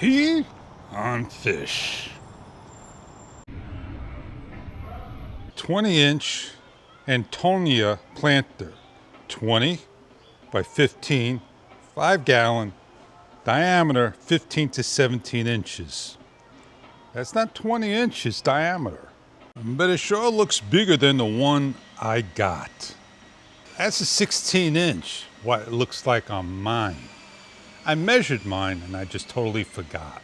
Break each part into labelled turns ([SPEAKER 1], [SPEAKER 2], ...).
[SPEAKER 1] He on fish. 20-inch Antonia planter, 20 by 15, 5-gallon, diameter 15 to 17 inches. That's not 20 inches diameter, but it sure looks bigger than the one I got. That's a 16-inch, what it looks like on mine. I measured mine and I just totally forgot.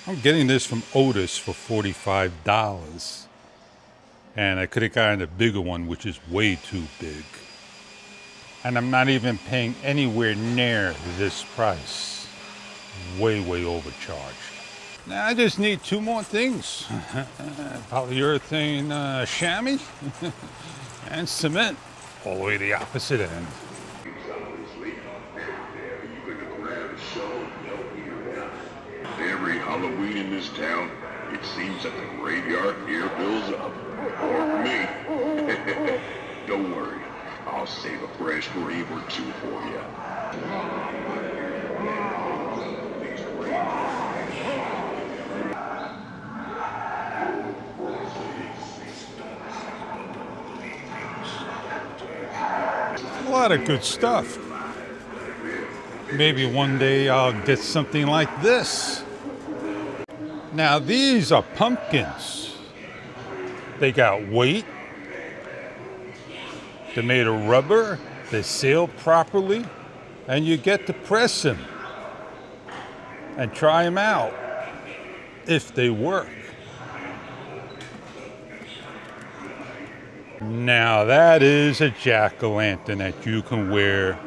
[SPEAKER 1] I'm getting this from Otis for $45. And I could have gotten a bigger one, which is way too big. And I'm not even paying anywhere near this price. Way, way overcharged. Now I just need 2 more things. Polyurethane chamois and cement. All the way to the opposite end.
[SPEAKER 2] Every Halloween in this town, it seems that the graveyard here fills up. Or me. Don't worry, I'll save a fresh grave or 2 for you.
[SPEAKER 1] A lot of good stuff. Maybe one day I'll get something like this. Now these are pumpkins. They got weight. They're made of rubber. They seal properly. And you get to press them and try them out if they work. Now that is a jack-o'-lantern that you can wear.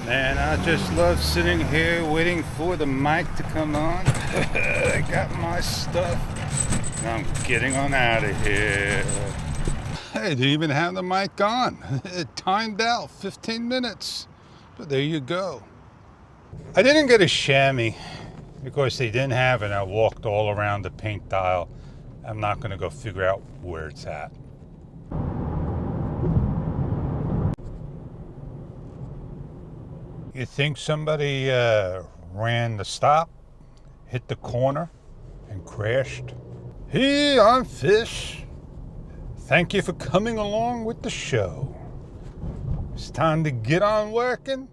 [SPEAKER 1] Man, I just love sitting here waiting for the mic to come on. I got my stuff. I'm getting on out of here. Hey, didn't even have the mic on. It timed out 15 minutes. But there you go. I didn't get a chamois because they didn't have it. I walked all around the paint aisle. I'm not going to go figure out where it's at. You think somebody ran the stop, hit the corner, and crashed? He on fish. Thank you for coming along with the show. It's time to get on working